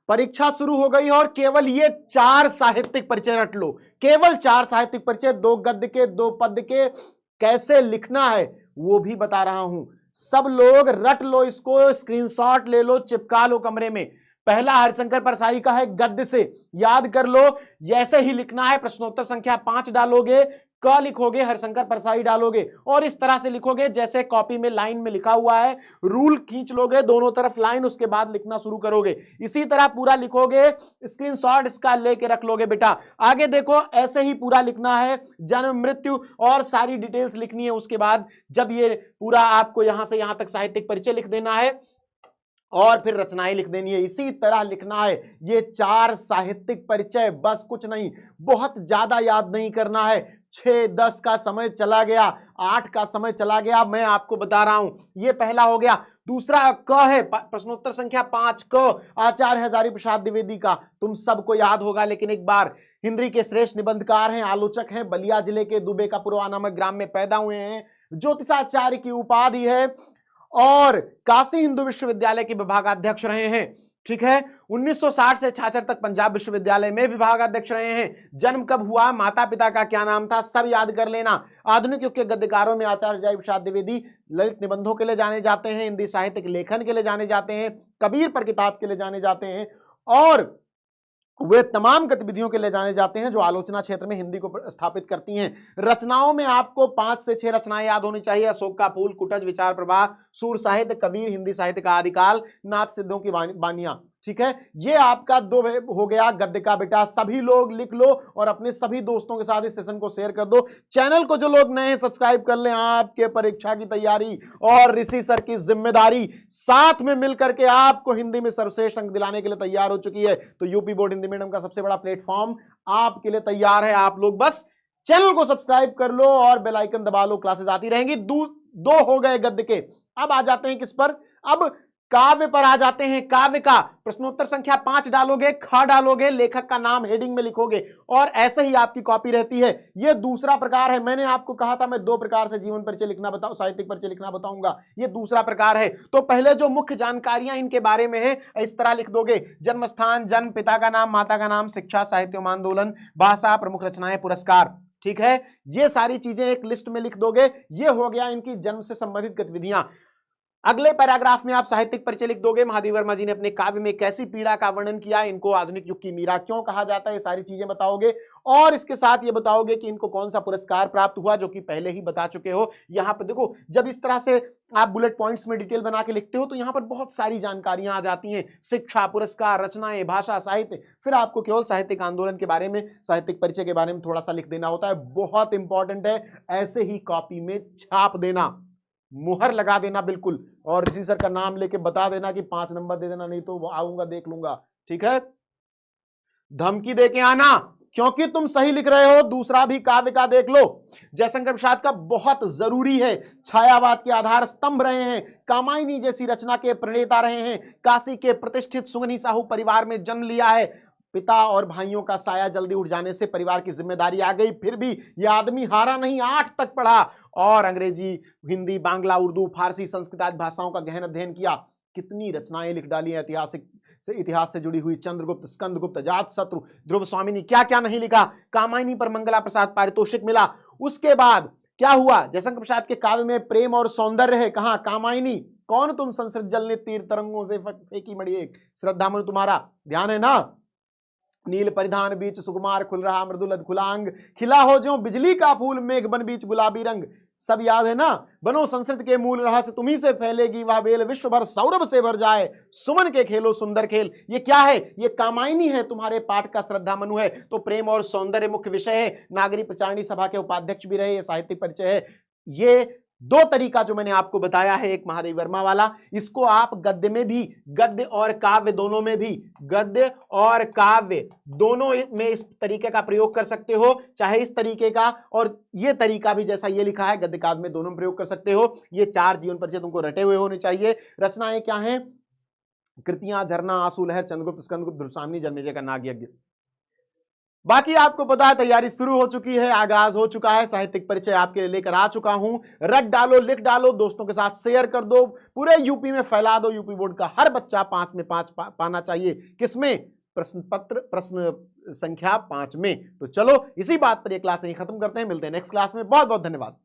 परीक्षा शुरू हो गई और केवल ये 4 साहित्यिक परिचय रट लो, केवल 4 साहित्यिक परिचय, 2 गद्य के 2 पद्य के, कैसे लिखना है वो भी बता रहा हूं। सब लोग रट लो इसको, स्क्रीनशॉट ले लो, चिपका लो कमरे में। पहला हरिशंकर परसाई का है, गद्य से याद कर लो, ऐसे ही लिखना है। प्रश्नोत्तर संख्या 5 डालोगे, क लिखोगे, हरिशंकर परसाई डालोगे और इस तरह से लिखोगे जैसे कॉपी में लाइन में लिखा हुआ है। रूल खींच लोगे दोनों तरफ लाइन, उसके बाद लिखना शुरू करोगे। इसी तरह पूरा लिखोगे, स्क्रीनशॉट इसका लेके रख लोगे बेटा। आगे देखो, ऐसे ही पूरा लिखना है, जन्म मृत्यु और सारी डिटेल्स लिखनी है। उसके बाद जब ये पूरा आपको यहां से यहां तक साहित्यिक परिचय लिख देना है और फिर रचनाएं लिख देनी है, इसी तरह लिखना है। ये 4 साहित्यिक परिचय, बस कुछ नहीं, बहुत ज्यादा याद नहीं करना है। 6-10 का समय चला गया, 8 का समय चला गया, मैं आपको बता रहा हूं। ये पहला हो गया। दूसरा क है, प्रश्नोत्तर संख्या 5 क, आचार्य हजारी प्रसाद द्विवेदी का, तुम सबको याद होगा, लेकिन एक बार। हिंदी के श्रेष्ठ निबंधकार हैं, आलोचक हैं, बलिया जिले के दुबे का पुरवा नामक ग्राम में पैदा हुए हैं, ज्योतिषाचार्य की उपाधि है और काशी हिंदू विश्वविद्यालय के विभागाध्यक्ष रहे हैं। ठीक है, 1960 से 66 तक पंजाब विश्वविद्यालय में विभागाध्यक्ष रहे हैं। जन्म कब हुआ, माता पिता का क्या नाम था, सब याद कर लेना। आधुनिक युग के गद्यकारों में आचार्य हजारी प्रसाद द्विवेदी ललित निबंधों के लिए जाने जाते हैं, हिंदी साहित्य के लेखन के लिए जाने जाते हैं, कबीर पर किताब के लिए जाने जाते हैं और वे तमाम गतिविधियों के लिए जाने जाते हैं जो आलोचना क्षेत्र में हिंदी को स्थापित करती हैं। रचनाओं में आपको 5 से 6 रचनाएं याद होनी चाहिए। अशोक का फूल, कुटज, विचार प्रवाह, सूर साहित्य, कबीर, हिंदी साहित्य का आदिकाल, नाथ सिद्धों की बानियां। ठीक है, ये आपका 2 हो गया गद्य का बेटा। सभी लोग लिख लो और अपने सभी दोस्तों के साथ इस सेशन को शेयर कर दो। चैनल को जो लोग नए हैं सब्सक्राइब कर लें। आपके परीक्षा की तैयारी और ऋषि सर की जिम्मेदारी साथ में मिलकर के आपको हिंदी में सर्वश्रेष्ठ अंक दिलाने के लिए तैयार हो चुकी है। तो यूपी बोर्ड हिंदी मीडियम का सबसे बड़ा प्लेटफॉर्म आपके लिए तैयार है। आप लोग बस चैनल को सब्सक्राइब कर लो और बेल आइकन दबा लो, क्लासेस आती रहेंगी। 2 हो गए गद्य के। अब आ जाते हैं किस पर, अब काव्य पर आ जाते हैं। काव्य का प्रश्नोत्तर संख्या 5 डालोगे, ख डालोगे, लेखक का नाम हेडिंग में लिखोगे और ऐसे ही आपकी कॉपी रहती है। यह दूसरा प्रकार है। मैंने आपको कहा था मैं 2 प्रकार से जीवन परिचय लिखना बताऊं, साहित्यिक परिचय लिखना बताऊंगा। यह दूसरा प्रकार है। तो पहले जो मुख्य जानकारियां इनके बारे में है इस तरह लिख दोगे, जन्म स्थान, जन्म, पिता का नाम, माता का नाम, शिक्षा, साहित्य आंदोलन, भाषा, प्रमुख रचनाएं, पुरस्कार। ठीक है, ये सारी चीजें एक लिस्ट में लिख दोगे। ये हो गया इनकी जन्म से संबंधित गतिविधियां। अगले पैराग्राफ में आप साहित्यिक परिचय लिख दोगे। महादेव वर्मा जी ने अपने काव्य में कैसी पीड़ा का वर्णन किया, इनको आधुनिक युग की मीरा क्यों कहा जाता है, ये सारी चीजें बताओगे और इसके साथ ये बताओगे कि इनको कौन सा पुरस्कार प्राप्त हुआ, जो कि पहले ही बता चुके हो। यहां पर देखो, जब इस तरह से आप बुलेट पॉइंट्स में डिटेल बना के लिखते हो तो यहां पर बहुत सारी जानकारियां आ जाती हैं, शिक्षा, पुरस्कार, रचनाएं, भाषा, साहित्य। फिर आपको केवल साहित्यिक आंदोलन के बारे में, साहित्यिक परिचय के बारे में थोड़ा सा लिख देना होता है। बहुत इंपॉर्टेंट है, ऐसे ही कॉपी में छाप देना, मुहर लगा देना बिल्कुल, और ऋषि सर का नाम लेके बता देना कि 5 नंबर दे देना, नहीं तो वो आऊंगा देख लूंगा। ठीक है, धमकी देके आना क्योंकि तुम सही लिख रहे हो। दूसरा भी काव्य का देख लो, जयशंकर प्रसाद का बहुत जरूरी है। छायावाद के आधार स्तंभ रहे हैं, कामायनी जैसी रचना के प्रणेता रहे हैं, काशी के प्रतिष्ठित सुगनी साहू परिवार में जन्म लिया है। पिता और भाइयों का साया जल्दी उठ जाने से परिवार की जिम्मेदारी आ गई, फिर भी यह आदमी हारा नहीं, 8 तक पढ़ा और अंग्रेजी, हिंदी, बांग्ला, उर्दू, फारसी, संस्कृत आदि भाषाओं का गहन अध्ययन किया। कितनी रचनाएं लिख डाली हैं इतिहास से जुड़ी हुई, चंद्रगुप्त, स्कंदगुप्त, जात शत्रु, ध्रुव स्वामिनी, क्या क्या नहीं लिखा। कामायनी पर मंगला प्रसाद पारितोषिक मिला। उसके बाद क्या हुआ, जयशंकर प्रसाद के काव्य में प्रेम और सौंदर्य है। कहां, कामायनी। कौन तुम संसर्ग जल ने तीर तरंगों से फेंकी मड़ी एक, श्रद्धा मनु तुम्हारा, ध्यान है ना। नील परिधान बीच सुकुमार खुल रहा, मृदुल अधकुलांग, खिला हो जो बिजली का फूल, मेघ बन बीच गुलाबी रंग, सब याद है ना। बनो संस्कृत के मूल रहस्य तुम्ही से फैलेगी वह बेल, विश्व भर सौरभ से भर जाए, सुमन के खेलो सुंदर खेल। ये क्या है, ये कामायनी है, तुम्हारे पाठ का श्रद्धा मनु है। तो प्रेम और सौंदर्य मुख्य विषय है। नागरी प्रचारणी सभा के उपाध्यक्ष भी रहे, ये साहित्यिक परिचय है। ये 2 तरीका जो मैंने आपको बताया है, एक महादेव वर्मा वाला, इसको आप गद्य में भी, गद्य और काव्य दोनों में भी, गद्य और काव्य दोनों में इस तरीके का प्रयोग कर सकते हो। चाहे इस तरीके का और ये तरीका भी, जैसा ये लिखा है, गद्य काव्य में दोनों में प्रयोग कर सकते हो। ये 4 जीवन परिचय तुमको रटे हुए होने चाहिए। रचनाएं क्या हैं, कृतियां, झरना, आंसू लहर, चंद्रगुप्त, स्कंदगुप्त, ध्रुव स्वामिनी, जन्मेजय का नाग यज्ञ। बाकी आपको पता है तैयारी शुरू हो चुकी है, आगाज हो चुका है, साहित्यिक परिचय आपके लिए लेकर आ चुका हूं। रट डालो, लिख डालो, दोस्तों के साथ शेयर कर दो, पूरे यूपी में फैला दो। यूपी बोर्ड का हर बच्चा 5 में 5 पाना चाहिए। किसमें? प्रश्न पत्र प्रश्न संख्या 5 में। तो चलो इसी बात पर ये क्लास यहीं खत्म करते हैं, मिलते हैं नेक्स्ट क्लास में। बहुत बहुत धन्यवाद।